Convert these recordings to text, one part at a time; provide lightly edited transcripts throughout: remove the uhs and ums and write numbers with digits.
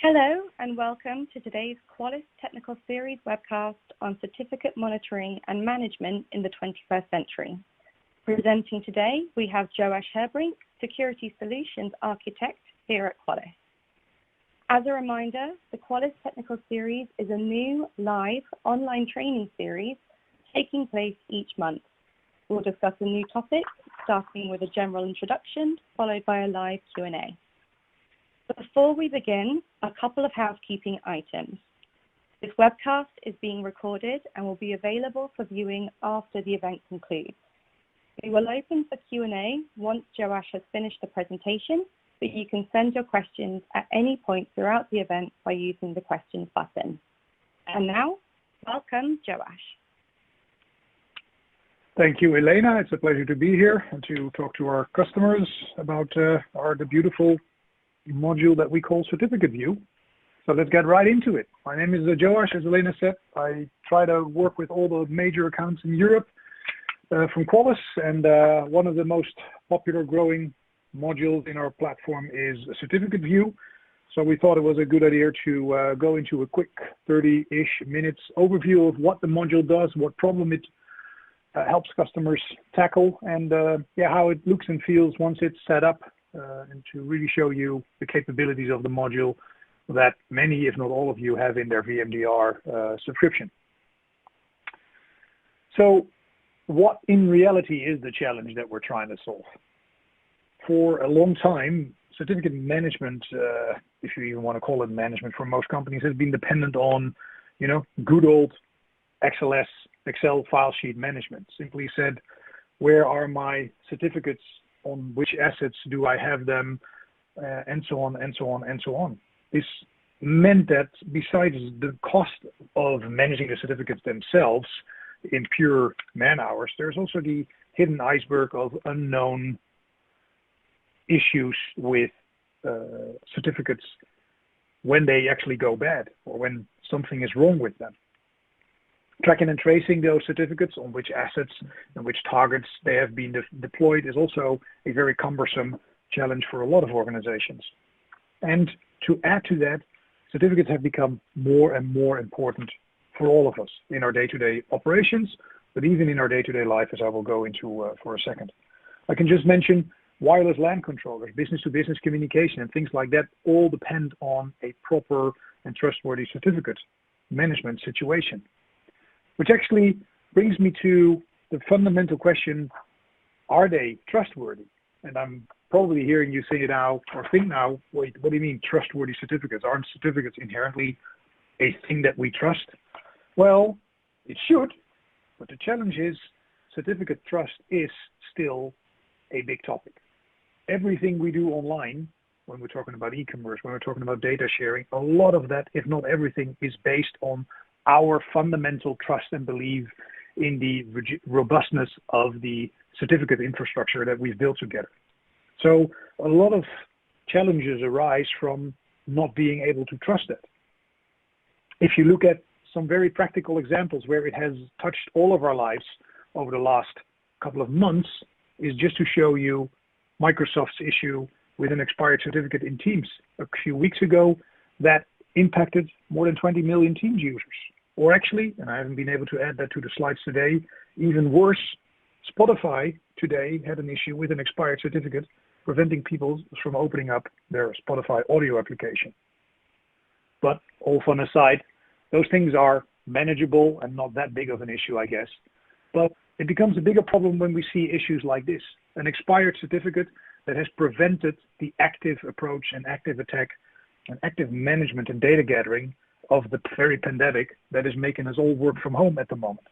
Hello and welcome to today's Qualis Technical Series webcast on certificate monitoring and management in the 21st century. Presenting today, we have Joash Herbrink, Security Solutions Architect here at Qualis. As a reminder, the Qualis Technical Series is a new live online training series taking place each month. We'll discuss a new topic, starting with a general introduction, followed by a live Q&A. Before we begin, a couple of housekeeping items. This webcast is being recorded and will be available for viewing after the event concludes. We will open for Q&A once Joash has finished the presentation, but you can send your questions at any point throughout the event by using the questions button. And now, welcome, Joash. Thank you, Elena. It's a pleasure to be here and to talk to our customers about the beautiful module that we call Certificate View. So let's get right into it. My name is Joash, as Elena said. I try to work with all the major accounts in Europe from Qualis, and one of the most popular growing modules in our platform is Certificate View. So we thought it was a good idea to go into a quick 30-ish minutes overview of what the module does, what problem it helps customers tackle, and how it looks and feels once it's set up, and to really show you the capabilities of the module that many, if not all of you, have in their VMDR subscription. So what in reality is the challenge that we're trying to solve? For a long time, certificate management, if you even want to call it management, for most companies has been dependent on, good old XLS, Excel file sheet management. Simply said, where are my certificates, on which assets do I have them, and so on, and so on, and so on. This meant that besides the cost of managing the certificates themselves in pure man hours, there's also the hidden iceberg of unknown issues with certificates when they actually go bad or when something is wrong with them. Tracking and tracing those certificates on which assets and which targets they have been deployed is also a very cumbersome challenge for a lot of organizations. And to add to that, certificates have become more and more important for all of us in our day-to-day operations, but even in our day-to-day life, as I will go into for a second. I can just mention wireless LAN controllers, business-to-business communication, and things like that all depend on a proper and trustworthy certificate management situation. Which actually brings me to the fundamental question, are they trustworthy? And I'm probably hearing you say it now, or think now, wait, what do you mean trustworthy certificates? Aren't certificates inherently a thing that we trust? Well, it should, but the challenge is certificate trust is still a big topic. Everything we do online, when we're talking about e-commerce, when we're talking about data sharing, a lot of that, if not everything, is based on our fundamental trust and belief in the robustness of the certificate infrastructure that we've built together. So a lot of challenges arise from not being able to trust that. If you look at some very practical examples where it has touched all of our lives over the last couple of months, is just to show you Microsoft's issue with an expired certificate in Teams a few weeks ago that impacted more than 20 million Teams users. Or actually, and I haven't been able to add that to the slides today, even worse, Spotify today had an issue with an expired certificate preventing people from opening up their Spotify audio application. But all fun aside, those things are manageable and not that big of an issue, I guess. But it becomes a bigger problem when we see issues like this, an expired certificate that has prevented the active approach and active attack and active management and data gathering of the very pandemic that is making us all work from home at the moment.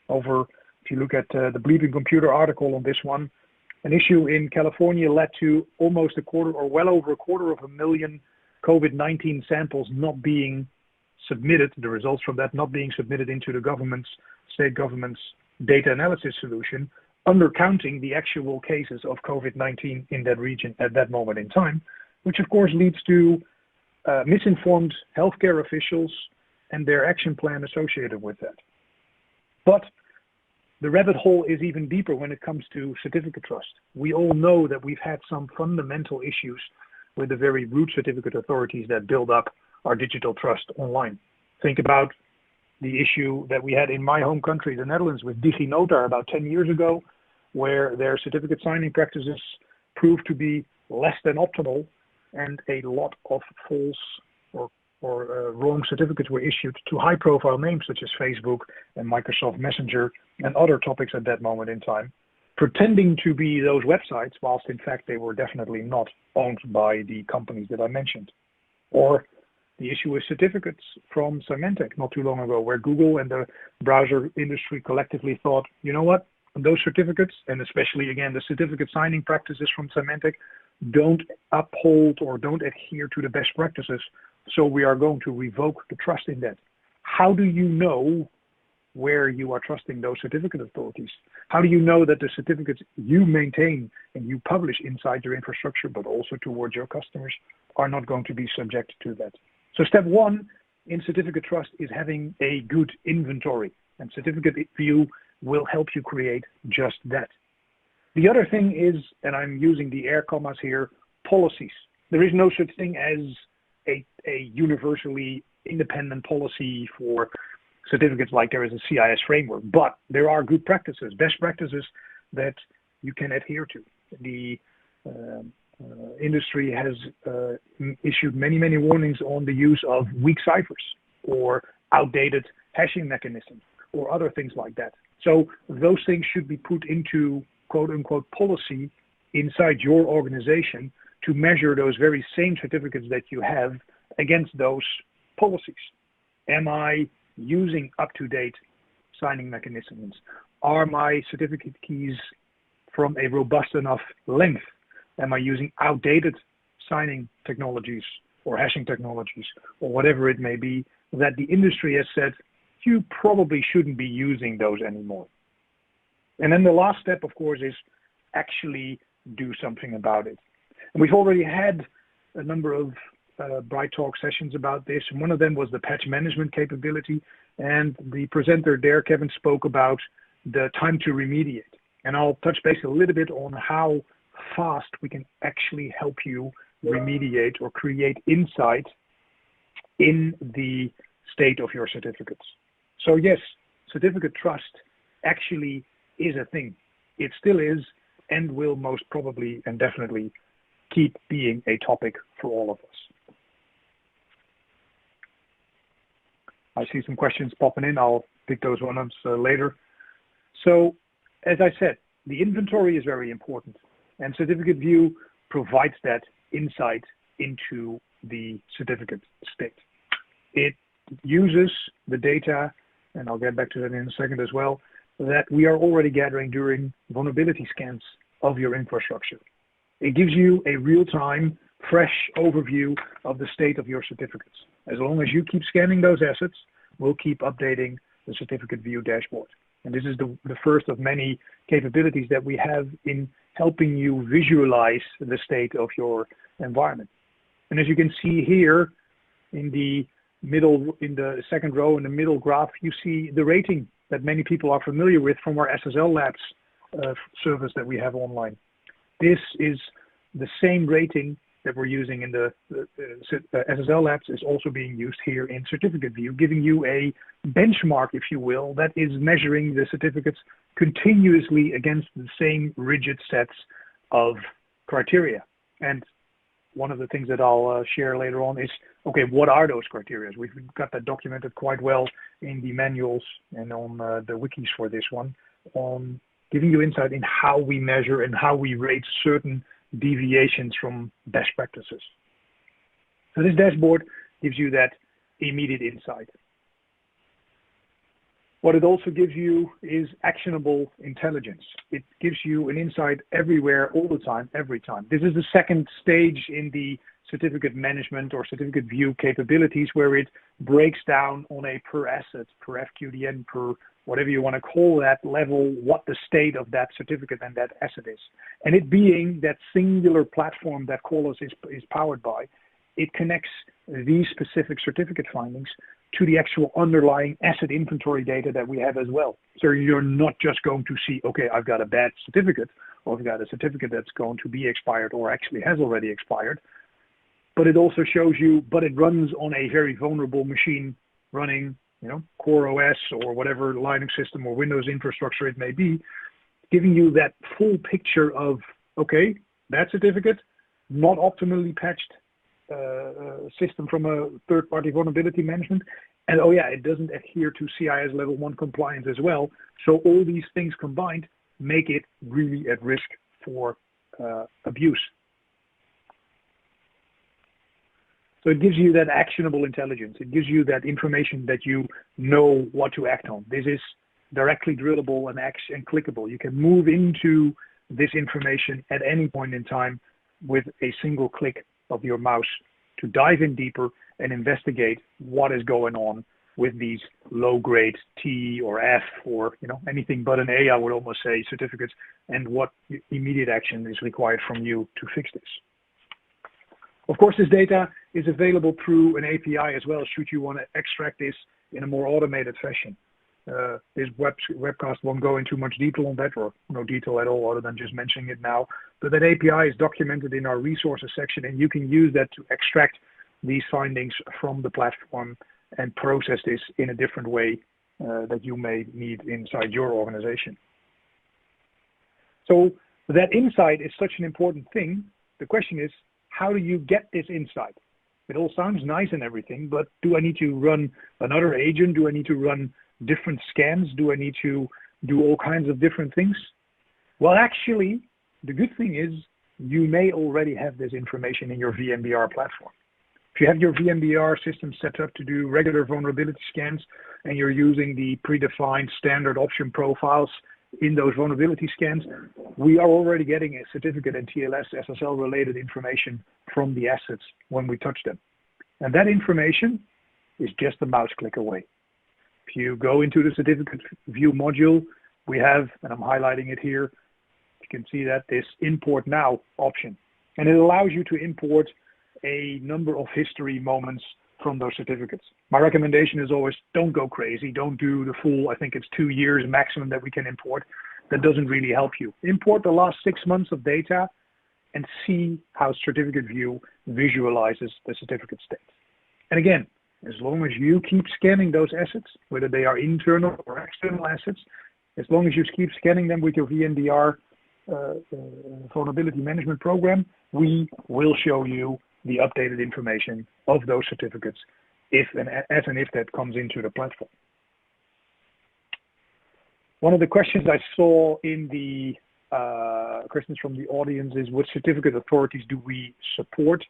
If you look at the Bleeping Computer article on this one, an issue in California led to almost a quarter or well over 250,000 COVID-19 samples not being submitted, the results from that not being submitted into the state government's data analysis solution, undercounting the actual cases of COVID-19 in that region at that moment in time, which of course leads to misinformed healthcare officials and their action plan associated with that. But the rabbit hole is even deeper when it comes to certificate trust. We all know that we've had some fundamental issues with the very root certificate authorities that build up our digital trust online. Think about the issue that we had in my home country, the Netherlands, with DigiNotar about 10 years ago, where their certificate signing practices proved to be less than optimal, and a lot of false or wrong certificates were issued to high-profile names such as Facebook and Microsoft Messenger and other topics at that moment in time, pretending to be those websites, whilst in fact they were definitely not owned by the companies that I mentioned. Or the issue with certificates from Symantec not too long ago, where Google and the browser industry collectively thought, you know what, those certificates, and especially again the certificate signing practices from Symantec, don't uphold or don't adhere to the best practices, so we are going to revoke the trust in that. How do you know where you are trusting those certificate authorities? How do you know that the certificates you maintain and you publish inside your infrastructure, but also towards your customers, are not going to be subject to that? So step one in certificate trust is having a good inventory, and Certificate View will help you create just that. The other thing is, and I'm using the air commas here, policies. There is no such thing as a universally independent policy for certificates like there is a CIS framework, but there are good practices, best practices that you can adhere to. The industry has issued many warnings on the use of weak ciphers or outdated hashing mechanisms or other things like that. So those things should be put into quote-unquote policy inside your organization to measure those very same certificates that you have against those policies. Am I using up-to-date signing mechanisms? Are my certificate keys from a robust enough length? Am I using outdated signing technologies or hashing technologies or whatever it may be that the industry has said, you probably shouldn't be using those anymore? And then the last step, of course, is actually do something about it. And we've already had a number of Bright Talk sessions about this. And one of them was the patch management capability. And the presenter there, Kevin, spoke about the time to remediate. And I'll touch base a little bit on how fast we can actually help you remediate or create insight in the state of your certificates. So yes, certificate trust actually is a thing. It still is and will most probably and definitely keep being a topic for all of us. I see some questions popping in. I'll pick those one up later. So as I said, the inventory is very important, and Certificate View provides that insight into the certificate state. It uses the data, and I'll get back to that in a second as well, that we are already gathering during vulnerability scans of your infrastructure. It gives you a real-time, fresh overview of the state of your certificates. As long as you keep scanning those assets, we'll keep updating the Certificate View dashboard. And this is the first of many capabilities that we have in helping you visualize the state of your environment. And as you can see here in the middle, in the second row in the middle graph, you see the rating that many people are familiar with from our SSL Labs service that we have online. This is the same rating that we're using in the SSL Labs is also being used here in Certificate View, giving you a benchmark, if you will, that is measuring the certificates continuously against the same rigid sets of criteria. And one of the things that I'll share later on is, okay, what are those criteria? We've got that documented quite well in the manuals and on the wikis for this one, on giving you insight in how we measure and how we rate certain deviations from best practices. So this dashboard gives you that immediate insight. What it also gives you is actionable intelligence. It gives you an insight everywhere, all the time, every time. This is the second stage in the certificate management or certificate view capabilities, where it breaks down on a per asset, per FQDN, per whatever you want to call that level, what the state of that certificate and that asset is. And it being that singular platform that Qualys is powered by, it connects these specific certificate findings to the actual underlying asset inventory data that we have as well. So you're not just going to see, okay, I've got a bad certificate, or I've got a certificate that's going to be expired or actually has already expired. but it also shows you, but it runs on a very vulnerable machine running, Core OS or whatever Linux system or Windows infrastructure it may be, giving you that full picture of, okay, that certificate, not optimally patched system from a third-party vulnerability management, and oh yeah, it doesn't adhere to CIS level 1 compliance as well. So all these things combined make it really at risk for abuse. So it gives you that actionable intelligence. It gives you that information that you know what to act on. This is directly drillable and clickable. You can move into this information at any point in time with a single click of your mouse to dive in deeper and investigate what is going on with these low-grade T or F or anything but an A, I would almost say, certificates, and what immediate action is required from you to fix this. Of course, this data is available through an API as well, should you want to extract this in a more automated fashion. This webcast won't go into much detail on that, or no detail at all other than just mentioning it now. But that API is documented in our resources section, and you can use that to extract these findings from the platform and process this in a different way that you may need inside your organization. So that insight is such an important thing. The question is, how do you get this insight? It all sounds nice and everything, but do I need to run another agent? Do I need to run different scans? Do I need to do all kinds of different things? Well, actually, the good thing is you may already have this information in your VMDR platform. If you have your VMDR system set up to do regular vulnerability scans and you're using the predefined standard option profiles in those vulnerability scans, we are already getting a certificate and TLS SSL related information from the assets when we touch them. And that information is just a mouse click away. If you go into the certificate view module, we have, and I'm highlighting it here, you can see that this import now option. And it allows you to import a number of history moments from those certificates. My recommendation is always don't go crazy. Don't do the full, I think it's 2 years maximum that we can import. That doesn't really help you. Import the last 6 months of data and see how certificate view visualizes the certificate state. And again, as long as you keep scanning those assets, whether they are internal or external assets, as long as you keep scanning them with your VMDR vulnerability management program, we will show you the updated information of those certificates if that comes into the platform. One of the questions I saw in the questions from the audience is, what certificate authorities do we support?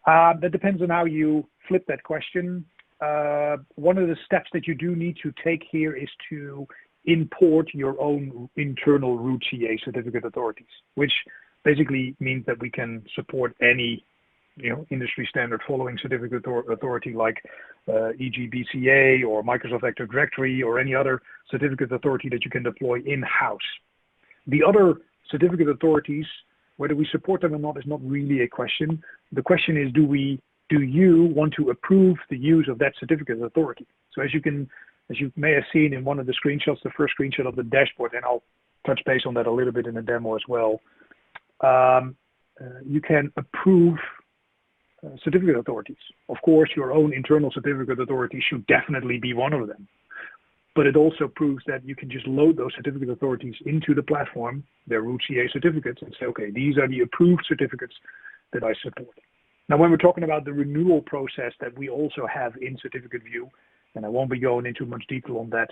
That depends on how you flip that question. One of the steps that you do need to take here is to import your own internal root CA certificate authorities, which basically means that we can support any industry standard following certificate authority like e.g. BCA or Microsoft Active Directory or any other certificate authority that you can deploy in-house. The other certificate authorities, whether we support them or not, is not really a question. The question is, do you want to approve the use of that certificate authority? So as you may have seen in one of the screenshots, the first screenshot of the dashboard, and I'll touch base on that a little bit in the demo as well, you can approve certificate authorities. Of course, your own internal certificate authority should definitely be one of them. But it also proves that you can just load those certificate authorities into the platform, their root CA certificates, and say, okay, these are the approved certificates that I support. Now, when we're talking about the renewal process that we also have in Certificate View, and I won't be going into much detail on that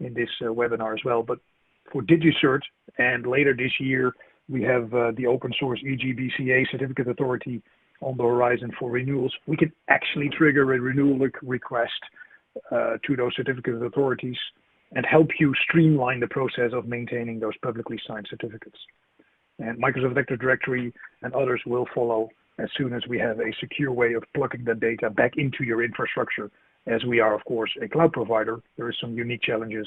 in this webinar as well, but for DigiCert and later this year, we have the open source EGBCA certificate authority on the horizon for renewals. We can actually trigger a renewal request to those certificate authorities and help you streamline the process of maintaining those publicly signed certificates. And Microsoft Active Directory and others will follow as soon as we have a secure way of plugging that data back into your infrastructure. As we are, of course, a cloud provider, there are some unique challenges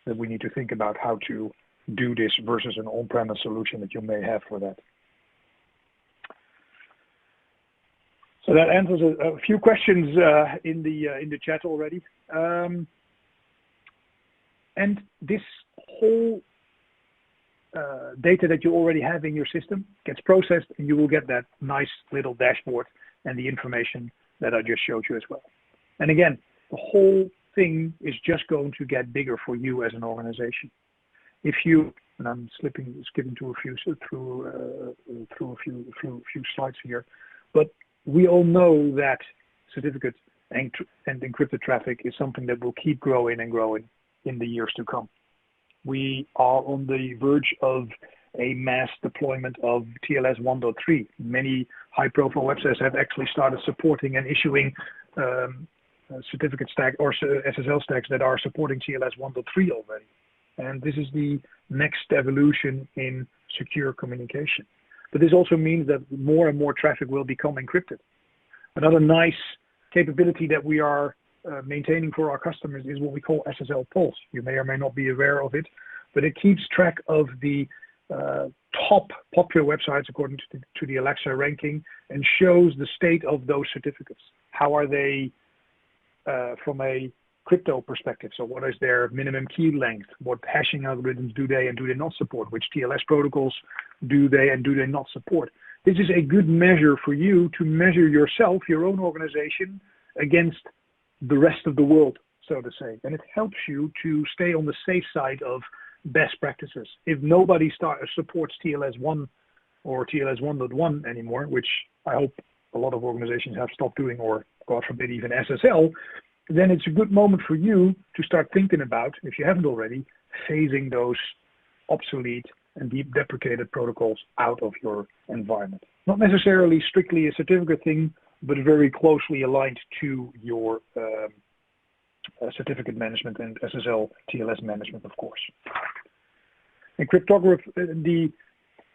that we need to think about how to do this versus an on-premise solution that you may have for that. So that answers a few questions in the chat already. And this whole data that you already have in your system gets processed, and you will get that nice little dashboard and the information that I just showed you as well. And again, the whole thing is just going to get bigger for you as an organization. If you, and I'm skipping to a few few slides here, but we all know that certificate and encrypted traffic is something that will keep growing and growing in the years to come. We are on the verge of a mass deployment of TLS 1.3. Many high-profile websites have actually started supporting and issuing certificate stack or SSL stacks that are supporting TLS 1.3 already. And this is the next evolution in secure communication. But this also means that more and more traffic will become encrypted. Another nice capability that we are maintaining for our customers is what we call SSL Pulse. You may or may not be aware of it, but it keeps track of the top popular websites according to the Alexa ranking and shows the state of those certificates. How are they from a crypto perspective? So what is their minimum key length? What hashing algorithms do they and do they not support? Which TLS protocols do they and do they not support? This is a good measure for you to measure yourself, your own organization, against the rest of the world, so to say. And it helps you to stay on the safe side of best practices. If nobody supports TLS 1 or TLS 1.1 anymore, which I hope a lot of organizations have stopped doing, or God forbid even SSL, then it's a good moment for you to start thinking about, if you haven't already, phasing those obsolete and deprecated protocols out of your environment. Not necessarily strictly a certificate thing, but very closely aligned to your certificate management and SSL TLS management, of course. And cryptography,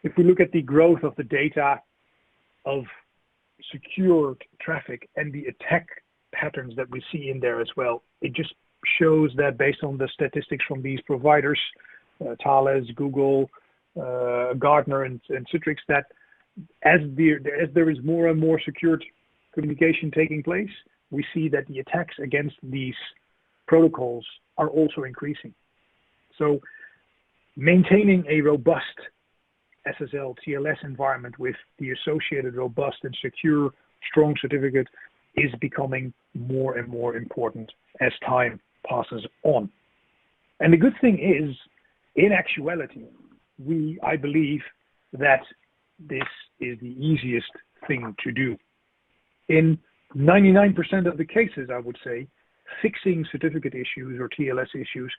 if we look at the growth of the data of secured traffic and the attack patterns that we see in there as well, it just shows that based on the statistics from these providers, Thales, Google, Gartner, and Citrix, that as there is more and more secured communication taking place, we see that the attacks against these protocols are also increasing. So maintaining a robust SSL TLS environment with the associated robust and secure strong certificate is becoming more and more important as time passes on. And the good thing is, in actuality, I believe that this is the easiest thing to do. In 99% of the cases, I would say, fixing certificate issues or TLS issues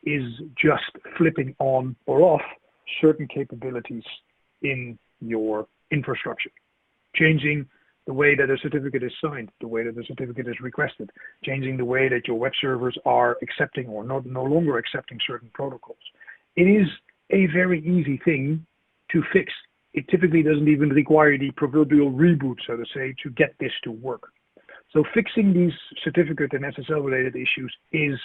is just flipping on or off certain capabilities in your infrastructure. Changing the way that a certificate is signed, the way that the certificate is requested, changing the way that your web servers are accepting or no longer accepting certain protocols. It is a very easy thing to fix. It typically doesn't even require the proverbial reboot, so to say, to get this to work. So fixing these certificate and SSL related issues is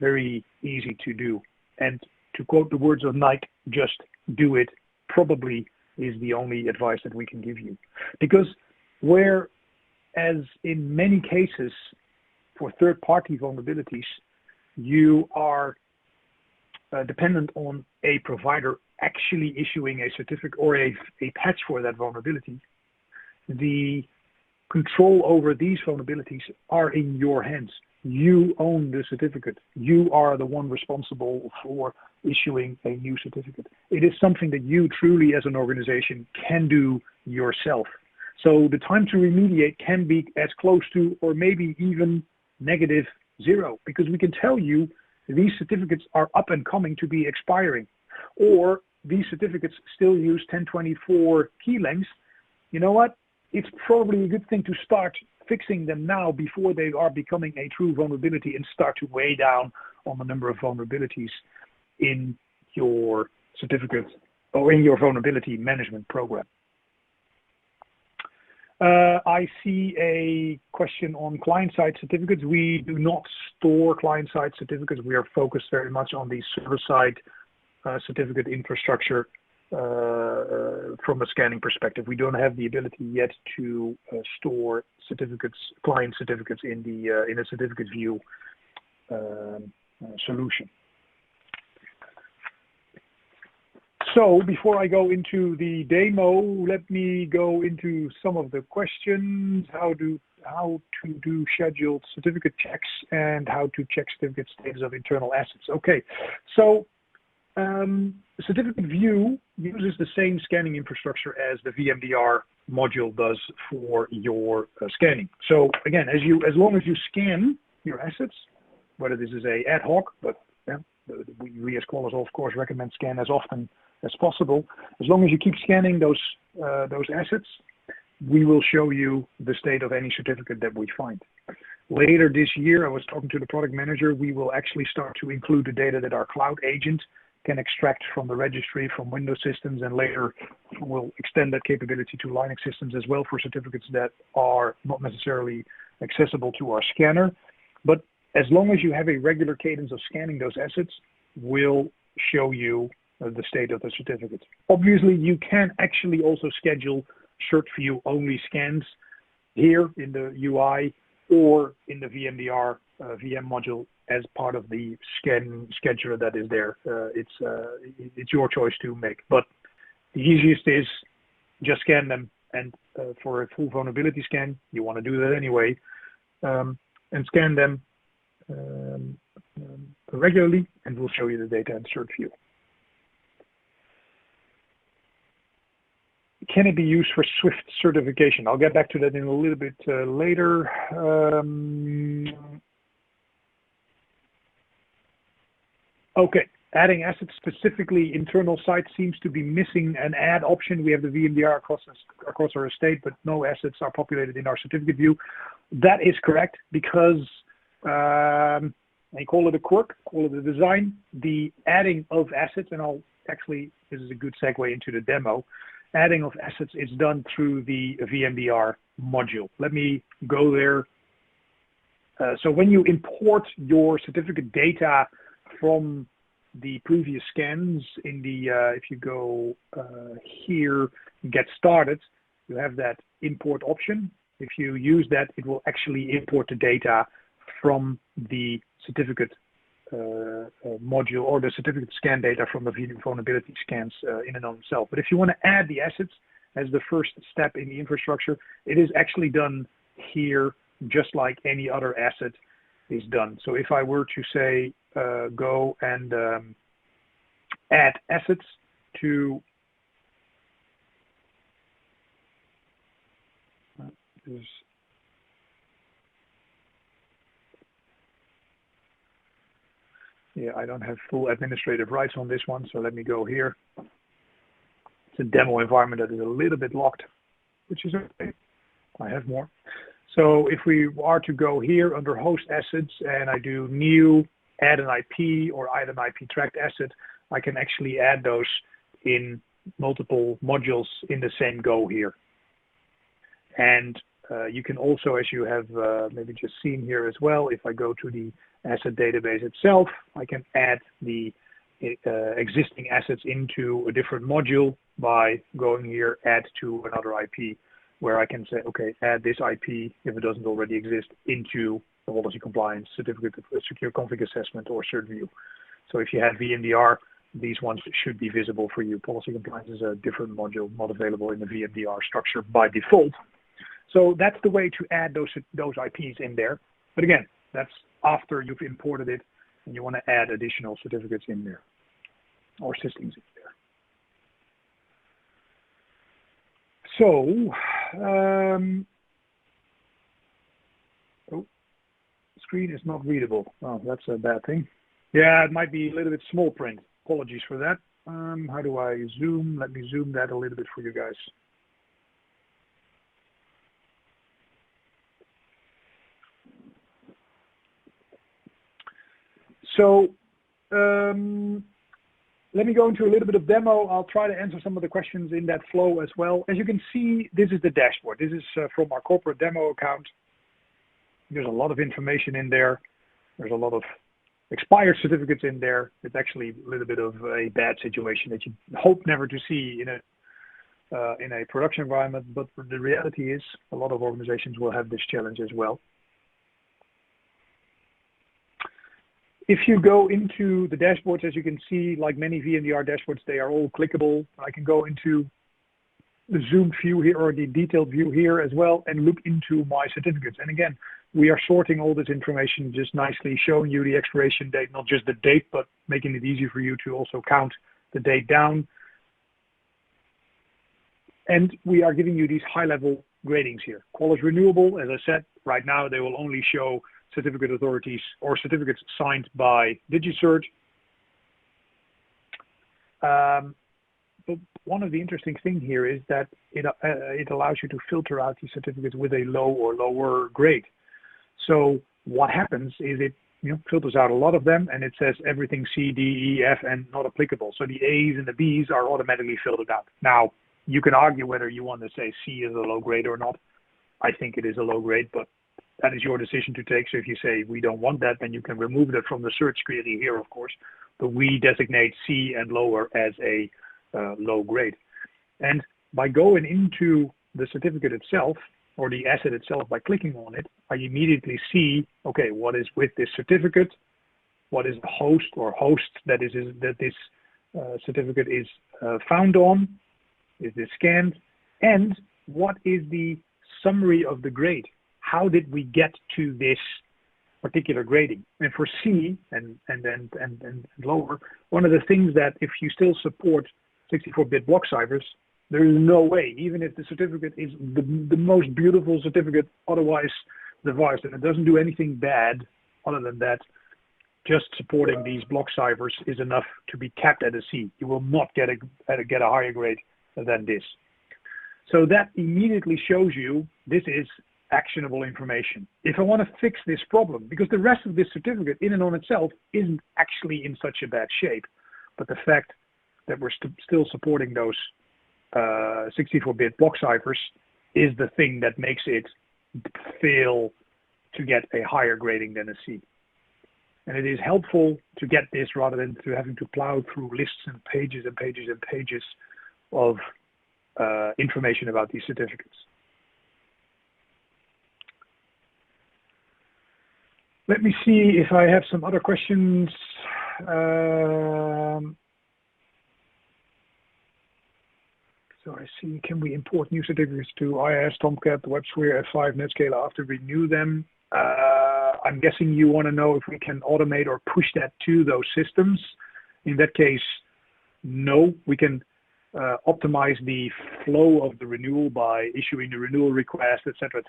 very easy to do. And to quote the words of Nike, just do it probably is the only advice that we can give you. Because whereas in many cases for third-party vulnerabilities, you are dependent on a provider actually issuing a certificate or a patch for that vulnerability, the control over these vulnerabilities are in your hands. You own the certificate. You are the one responsible for issuing a new certificate. It is something that you truly as an organization can do yourself. So the time to remediate can be as close to or maybe even -0, because we can tell you these certificates are up and coming to be expiring, or these certificates still use 1024 key lengths. You know what? It's probably a good thing to start fixing them now before they are becoming a true vulnerability and start to weigh down on the number of vulnerabilities in your certificate or in your vulnerability management program. I see a question on client-side certificates. We do not store client-side certificates. We are focused very much on the server-side certificate infrastructure from a scanning perspective. We don't have the ability yet to store certificates, client certificates in a certificate view solution. So before I go into the demo, let me go into some of the questions, how to do scheduled certificate checks and how to check certificate status of internal assets. Okay, so certificate view uses the same scanning infrastructure as the VMDR module does for your scanning. So again, as long as you scan your assets, whether this is a ad hoc, but yeah, we as callers of course recommend scan as often as possible. As long as you keep scanning those assets, we will show you the state of any certificate that we find. Later this year, I was talking to the product manager, we will actually start to include the data that our cloud agent can extract from the registry from Windows systems, and later we'll extend that capability to Linux systems as well for certificates that are not necessarily accessible to our scanner. But as long as you have a regular cadence of scanning those assets, we'll show you the state of the certificate. Obviously, you can actually also schedule cert view only scans here in the UI or in the VMDR VM module as part of the scan scheduler that is there. It's your choice to make, but the easiest is just scan them. And for a full vulnerability scan, you want to do that anyway, and scan them regularly, and we'll show you the data in cert view. Can it be used for Swift certification? I'll get back to that in a little bit later. Okay, adding assets, specifically internal sites, seems to be missing an add option. We have the VMDR across our estate, but no assets are populated in our certificate view. That is correct, because they call it a quirk, call it a design. The adding of assets, and this is a good segue into the demo. Adding of assets is done through the VMDR module. Let me go there. So when you import your certificate data from the previous scans in the, if you go here, get started, you have that import option. If you use that, it will actually import the data from the certificate module or the certificate scan data from the vulnerability scans in and of itself. But if you want to add the assets as the first step in the infrastructure, it is actually done here just like any other asset is done. So if I were to say go and add assets to yeah, I don't have full administrative rights on this one, so let me go here. It's a demo environment that is a little bit locked, which is okay. I have more. So if we are to go here under host assets and I do new, add an IP or add an IP tracked asset, I can actually add those in multiple modules in the same go here. And you can also, as you have maybe just seen here as well, if I go to the asset database itself, I can add the existing assets into a different module by going here, add to another IP, where I can say, okay, add this IP, if it doesn't already exist, into the policy compliance, certificate of secure config assessment, or cert view. So if you have VMDR, these ones should be visible for you. Policy compliance is a different module, not available in the VMDR structure by default. So that's the way to add those IPs in there. But again, that's after you've imported it and you want to add additional certificates in there or systems in there. So, oh, screen is not readable. Oh, that's a bad thing. Yeah, it might be a little bit small print. Apologies for that. How do I zoom? Let me zoom that a little bit for you guys. So let me go into a little bit of demo. I'll try to answer some of the questions in that flow as well. As you can see, this is the dashboard. This is from our corporate demo account. There's a lot of information in there. There's a lot of expired certificates in there. It's actually a little bit of a bad situation that you hope never to see in a production environment, but the reality is a lot of organizations will have this challenge as well. If you go into the dashboards, as you can see, like many VMDR dashboards, they are all clickable. I can go into the zoomed view here or the detailed view here as well and look into my certificates. And again, we are sorting all this information just nicely, showing you the expiration date, not just the date, but making it easy for you to also count the date down. And we are giving you these high-level gradings here. Qualys renewable, as I said, right now they will only show certificate authorities or certificates signed by DigiCert. But one of the interesting things here is that it allows you to filter out these certificates with a low or lower grade. So what happens is it filters out a lot of them, and it says everything C, D, E, F, and not applicable. So the A's and the B's are automatically filtered out. Now, you can argue whether you want to say C is a low grade or not. I think it is a low grade, but that is your decision to take. So if you say we don't want that, then you can remove that from the search query here, of course. But we designate C and lower as a low grade. And by going into the certificate itself or the asset itself by clicking on it, I immediately see, okay, what is with this certificate, what is the host or hosts that this certificate is found on, is this scanned, and what is the summary of the grade. How did we get to this particular grading? And for C and lower, one of the things that if you still support 64-bit block ciphers, there is no way, even if the certificate is the most beautiful certificate otherwise devised, and it doesn't do anything bad other than that, just supporting these block ciphers is enough to be capped at a C. You will not get a higher grade than this. So that immediately shows you this is actionable information. If I want to fix this problem, because the rest of this certificate in and on itself isn't actually in such a bad shape, but the fact that we're still supporting those 64-bit block ciphers is the thing that makes it fail to get a higher grading than a C. And it is helpful to get this rather than to having to plow through lists and pages and pages and pages of information about these certificates. Let me see if I have some other questions. So I see, can we import new certificates to IIS, Tomcat, WebSphere, F5, Netscaler after we renew them? I'm guessing you want to know if we can automate or push that to those systems. In that case, no, we can optimize the flow of the renewal by issuing the renewal request, et cetera,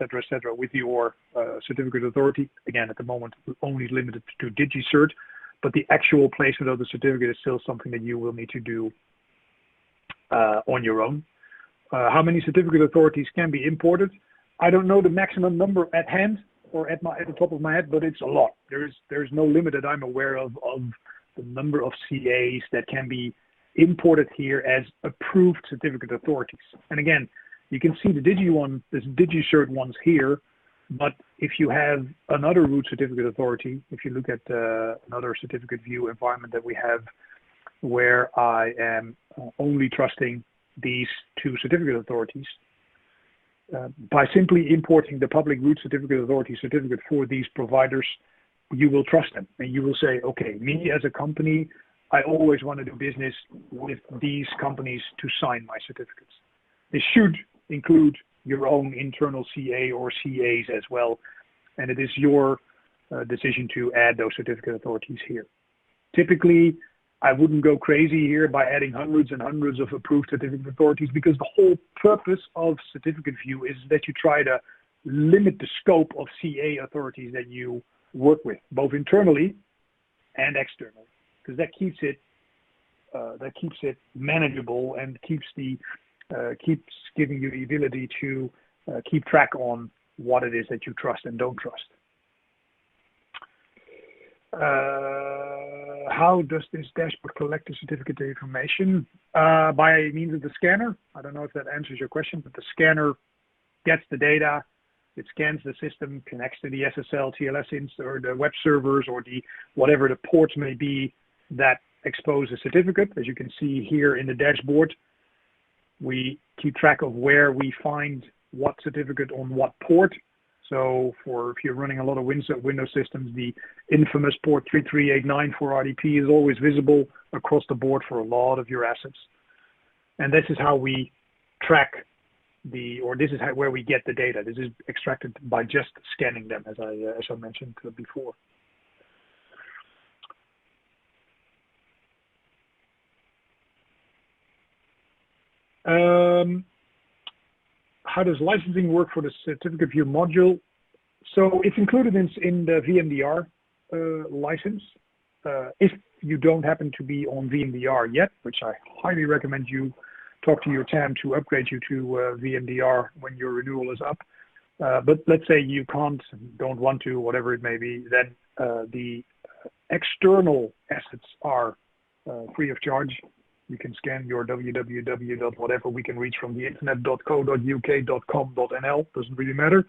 with your certificate authority. Again, at the moment, only limited to DigiCert, but the actual placement of the certificate is still something that you will need to do on your own. How many certificate authorities can be imported? I don't know the maximum number at hand or at the top of my head, but it's a lot. There's no limit that I'm aware of the number of CAs that can be imported here as approved certificate authorities. And again, you can see the DigiCert ones here, but if you have another root certificate authority, if you look at another certificate view environment that we have, where I am only trusting these two certificate authorities, by simply importing the public root certificate authority certificate for these providers, you will trust them and you will say, okay, me as a company, I always want to do business with these companies to sign my certificates. This should include your own internal CA or CAs as well, and it is your decision to add those certificate authorities here. Typically, I wouldn't go crazy here by adding hundreds and hundreds of approved certificate authorities, because the whole purpose of certificate view is that you try to limit the scope of CA authorities that you work with, both internally and externally, because that keeps it manageable and keeps giving you the ability to keep track on what it is that you trust and don't trust. How does this dashboard collect the certificate information? By means of the scanner. I don't know if that answers your question, but the scanner gets the data, it scans the system, connects to the SSL, TLS or the web servers or the whatever the ports may be that expose a certificate. As you can see here in the dashboard, we keep track of where we find what certificate on what port. So if you're running a lot of Windows systems, the infamous port 3389 for RDP is always visible across the board for a lot of your assets. And this is how we track this is where we get the data. This is extracted by just scanning them, as I mentioned before. How does licensing work for the certificate view module? So it's included in the VMDR license. If you don't happen to be on VMDR yet, which I highly recommend you talk to your TAM to upgrade you to VMDR when your renewal is up. But let's say you don't want to, whatever it may be, then the external assets are free of charge. You can scan your www. Whatever we can reach from the internet.co.uk, .com.nl, doesn't really matter.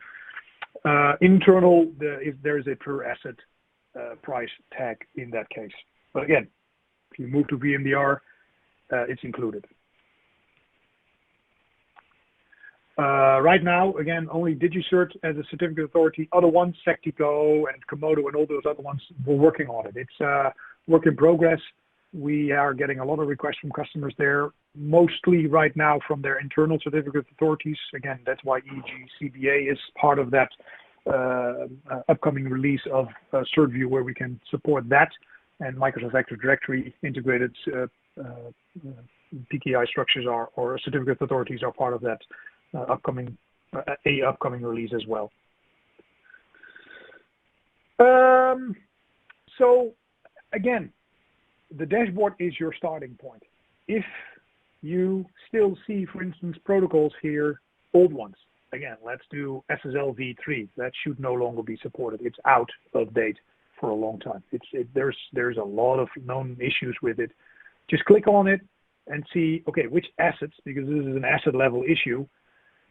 Internal, if there is a per asset price tag in that case. But again, if you move to VMDR, it's included. Right now, again, only DigiCert as a certificate authority. Other ones, Sectico and Komodo and all those other ones, we're working on it. It's work in progress. We are getting a lot of requests from customers there, mostly right now from their internal certificate authorities. Again, that's why EGCBA is part of that upcoming release of CertView, where we can support that, and Microsoft Active Directory integrated PKI structures or certificate authorities are part of that upcoming release as well. So again, the dashboard is your starting point. If you still see, for instance, protocols here, old ones, again, let's do SSL v3. That should no longer be supported. It's out of date for a long time. There's a lot of known issues with it. Just click on it and see, okay, which assets, because this is an asset level issue,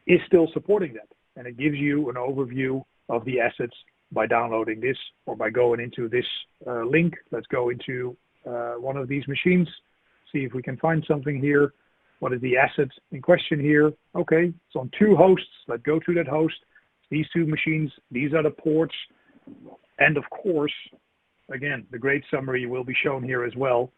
is still supporting that. And it gives you an overview of the assets by downloading this or by going into this link. Let's go into one of these machines, see if we can find something here. What is the asset in question here? Okay, it's on 2 hosts. Let's go to that host. These 2 machines, these are the ports. And of course, again, the grade summary will be shown here as well.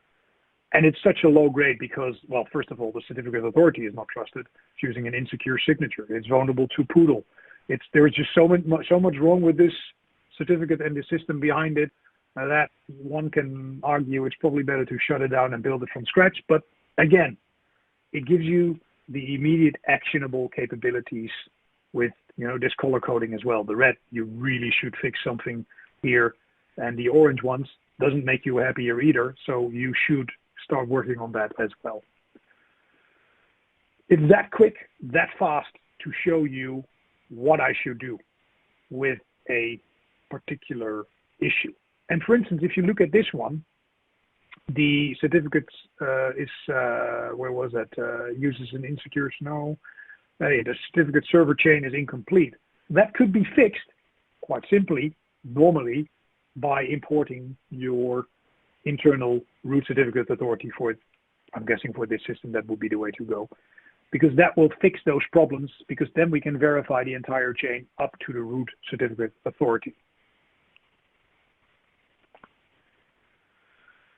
And it's such a low grade because, well, first of all, the certificate authority is not trusted. It's using an insecure signature. It's vulnerable to Poodle. There's just so much wrong with this certificate and the system behind it that one can argue it's probably better to shut it down and build it from scratch. But again, it gives you the immediate actionable capabilities with, this color coding as well. The red, you really should fix something here. And the orange ones doesn't make you happier either. So you should start working on that as well. It's that quick, that fast to show you what I should do with a particular issue. And for instance, if you look at this one, the certificates where was that? Uses an insecure snow. The certificate server chain is incomplete. That could be fixed quite simply, normally, by importing your internal root certificate authority for it. I'm guessing for this system, that would be the way to go, because that will fix those problems, because then we can verify the entire chain up to the root certificate authority.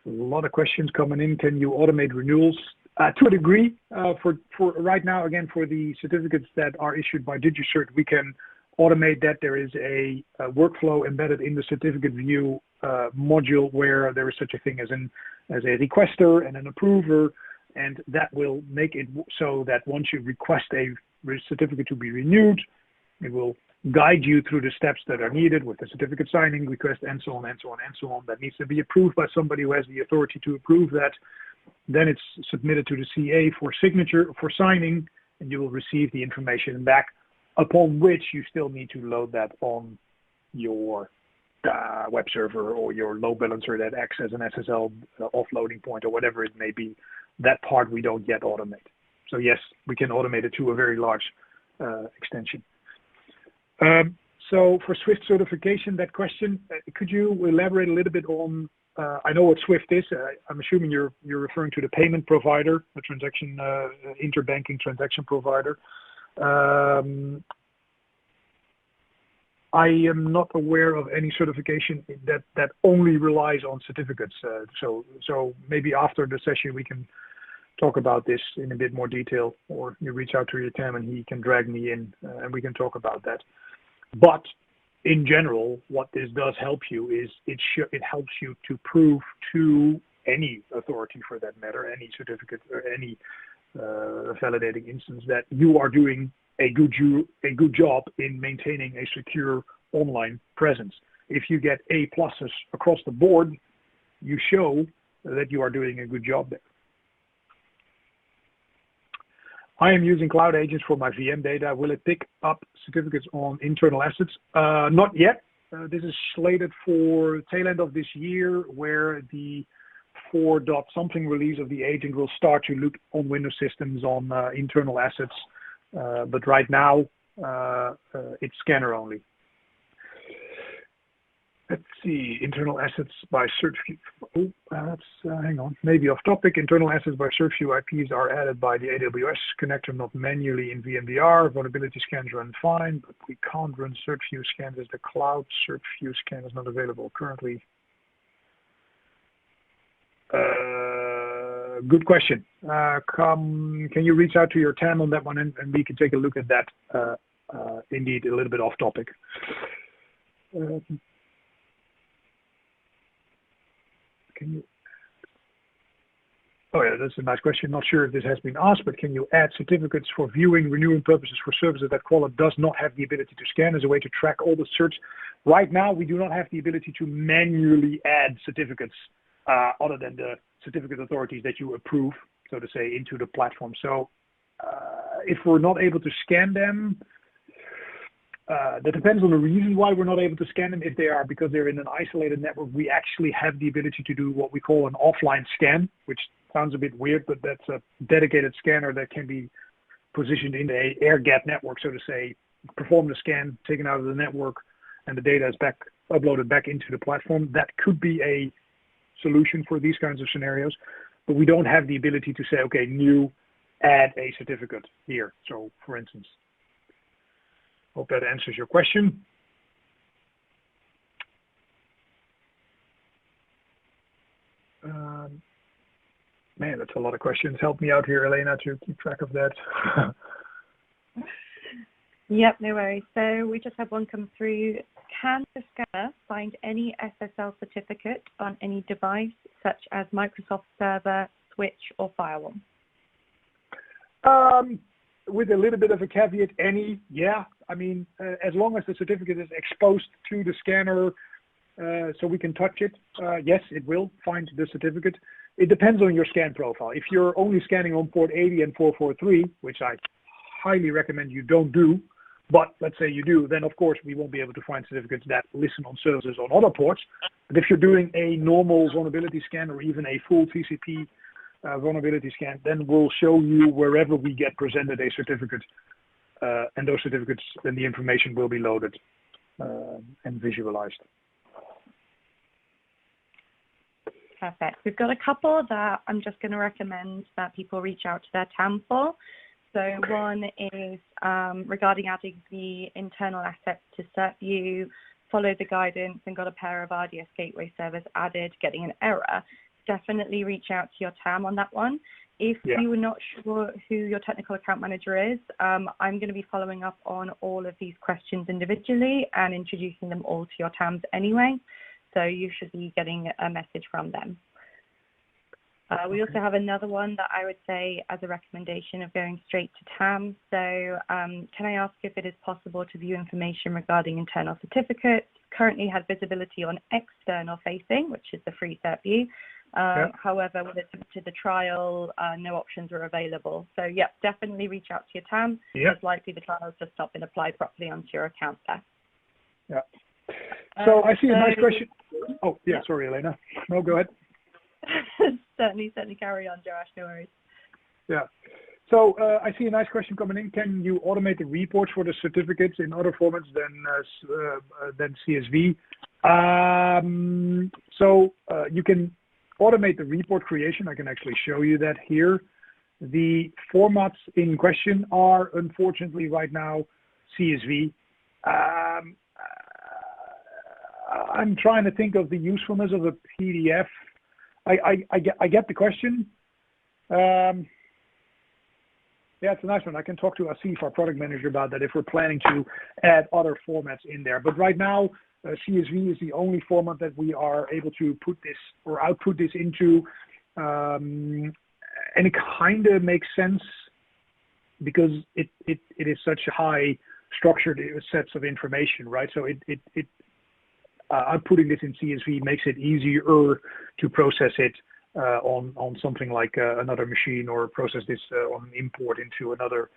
A lot of questions coming in. Can you automate renewals? To a degree, for right now, again, for the certificates that are issued by DigiCert, we can automate that. There is a workflow embedded in the certificate view module where there is such a thing as a requester and an approver, and that will make it so that once you request a certificate to be renewed, it will guide you through the steps that are needed with the certificate signing request and so on and so on and so on. That needs to be approved by somebody who has the authority to approve that. Then it's submitted to the CA for signature, for signing, and you will receive the information back, upon which you still need to load that on your web server or your load balancer that acts as an SSL offloading point or whatever it may be. That part we don't yet automate. So yes, we can automate it to a very large extension. So for Swift certification, that question, could you elaborate a little bit on, I know what Swift is. I'm assuming you're referring to the payment provider, the transaction, interbanking transaction provider. I am not aware of any certification that only relies on certificates. So maybe after the session we can talk about this in a bit more detail, or you reach out to your TAM and he can drag me in and we can talk about that. But in general, what this does help you is it helps you to prove to any authority, for that matter, any certificate or any validating instance, that you are doing a good job in maintaining a secure online presence. If you get A+ across the board, you show that you are doing a good job there. I am using Cloud Agents for my VM data. Will it pick up certificates on internal assets? Not yet. This is slated for tail end of this year, where the 4.something release of the agent will start to look on Windows systems on internal assets. But right now, it's scanner only. Let's see, internal assets by search view. Hang on, maybe off topic. Internal assets by search view IPs are added by the AWS connector, not manually in VMDR. Vulnerability scans run fine, but we can't run search view scans as the cloud search view scan is not available currently. Good question. Can you reach out to your TAM on that one, and we can take a look at that. Indeed, a little bit off topic. Can you? Oh yeah, that's a nice question. Not sure if this has been asked, but can you add certificates for viewing, renewing purposes for services that Qualys does not have the ability to scan as a way to track all the search? Right now, we do not have the ability to manually add certificates other than the certificate authorities that you approve, so to say, into the platform. So if we're not able to scan them, that depends on the reason why we're not able to scan them. If they are because they're in an isolated network, we actually have the ability to do what we call an offline scan, which sounds a bit weird, but that's a dedicated scanner that can be positioned in a air-gapped network, so to say, perform the scan, taken out of the network, and the data is uploaded back into the platform. That could be a solution for these kinds of scenarios, but we don't have the ability to say, okay, new, add a certificate here. So, for instance. Hope that answers your question. Man, that's a lot of questions. Help me out here, Elena, to keep track of that. Yep, no worries. So we just had one come through. Can the scanner find any SSL certificate on any device, such as Microsoft Server, switch, or firewall? With a little bit of a caveat, yeah. I mean, as long as the certificate is exposed to the scanner so we can touch it, yes, it will find the certificate. It depends on your scan profile. If you're only scanning on port 80 and 443, which I highly recommend you don't do, but let's say you do, then of course we won't be able to find certificates that listen on services on other ports. But if you're doing a normal vulnerability scan or even a full TCP vulnerability scan, then we'll show you wherever we get presented a certificate, and those certificates, then the information will be loaded and visualized. Perfect. We've got a couple that I'm just going to recommend that people reach out to their TAM for. So one is regarding adding the internal assets to cert view, followed the guidance and got a pair of RDS gateway servers added, getting an error. Definitely reach out to your TAM on that one. If you are not sure who your technical account manager is, I'm going to be following up on all of these questions individually and introducing them all to your TAMs anyway. So you should be getting a message from them. We also have another one that I would say as a recommendation of going straight to TAM. So can I ask if it is possible to view information regarding internal certificates? Currently had visibility on external facing, which is the free cert view. However, when attempted the trial, no options were available. So yeah, definitely reach out to your TAM. Most likely the trial has just not been applied properly onto your account there. Yeah. So I see a nice question. Oh, yeah, sorry, Elena. No, go ahead. certainly carry on, Josh, no worries. Yeah. So I see a nice question coming in. Can you automate the reports for the certificates in other formats than CSV? So you can automate the report creation. I can actually show you that here. The formats in question are, unfortunately, right now, CSV. I'm trying to think of the usefulness of a PDF. I get the question. Yeah, it's a nice one. I can talk to Asif, our product manager, about that if we're planning to add other formats in there. But right now, CSV is the only format that we are able to put this or output this into. And it kind of makes sense because it is such a high structured sets of information, right? So outputting this in CSV makes it easier to process it on something like another machine, or process this on import into another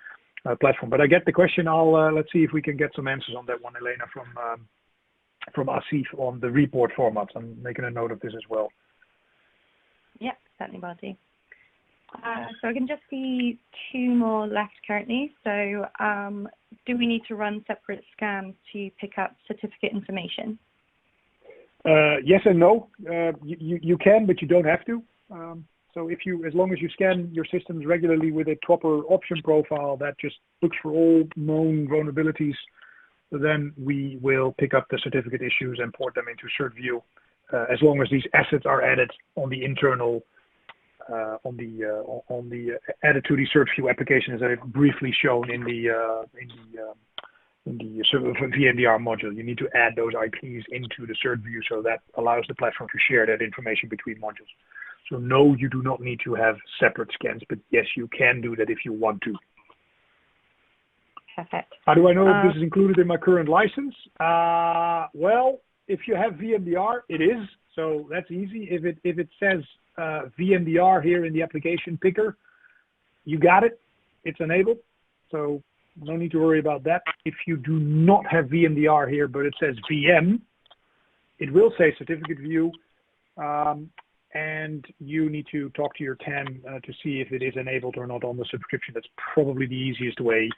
platform. But I get the question. Let's see if we can get some answers on that one, Elena, from Asif on the report formats. I'm making a note of this as well. Yeah, certainly, Barty. So I can just see 2 more left currently. So do we need to run separate scans to pick up certificate information? Yes and no. You can, but you don't have to. So as long as you scan your systems regularly with a proper option profile that just looks for all known vulnerabilities, then we will pick up the certificate issues and port them into CertView, as long as these assets are added on the internal, added to the CertView application, as I've briefly shown in the sort of VMDR module. You need to add those IPs into the CertView, so that allows the platform to share that information between modules. So no, you do not need to have separate scans, but yes, you can do that if you want to. Perfect. How do I know if this is included in my current license? Well, if you have VMDR, it is. So that's easy. If it says VMDR here in the application picker, you got it. It's enabled. So no need to worry about that. If you do not have VMDR here, but it says VM, it will say certificate view, and you need to talk to your TAM to see if it is enabled or not on the subscription. That's probably the easiest way.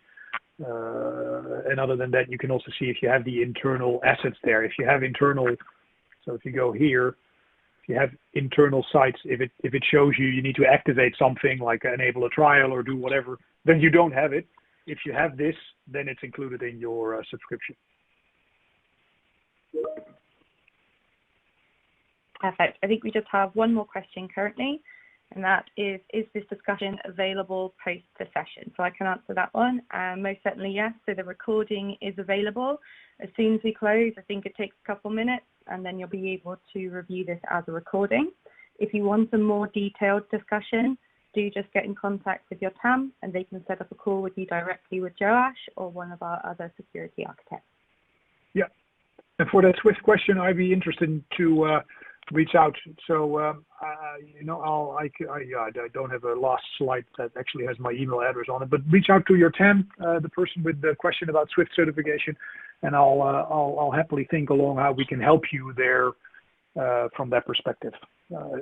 And other than that, you can also see if you have the internal assets there. If you have internal, so if you go here, if you have internal sites, if it shows you need to activate something like enable a trial or do whatever, then you don't have it. If you have this, then it's included in your subscription. Perfect. I think we just have one more question currently, and that is this discussion available post the session? So I can answer that one. Most certainly yes. So the recording is available. As soon as we close, I think it takes a couple minutes, and then you'll be able to review this as a recording. If you want a more detailed discussion, do just get in contact with your TAM, and they can set up a call with you directly with Joash or one of our other security architects. Yeah. And for that Swift question, I'd be interested to reach out. So, I don't have a last slide that actually has my email address on it, but reach out to your TAM, the person with the question about Swift certification, and I'll happily think along how we can help you there from that perspective.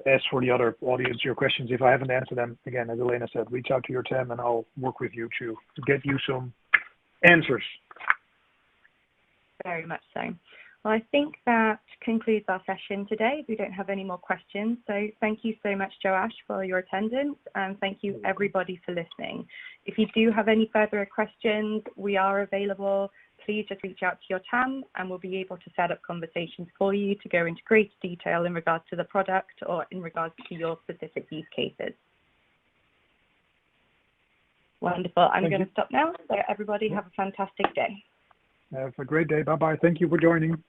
As for the other audience, your questions, if I haven't answered them, again, as Elena said, reach out to your TAM and I'll work with you to get you some answers. Very much so. Well, I think that concludes our session today. We don't have any more questions. So thank you so much, Joash, for your attendance, and thank you everybody for listening. If you do have any further questions, we are available. Please just reach out to your TAM and we'll be able to set up conversations for you to go into greater detail in regards to the product or in regards to your specific use cases. Wonderful. I'm going to stop now. So everybody have a fantastic day. Have a great day. Bye-bye. Thank you for joining.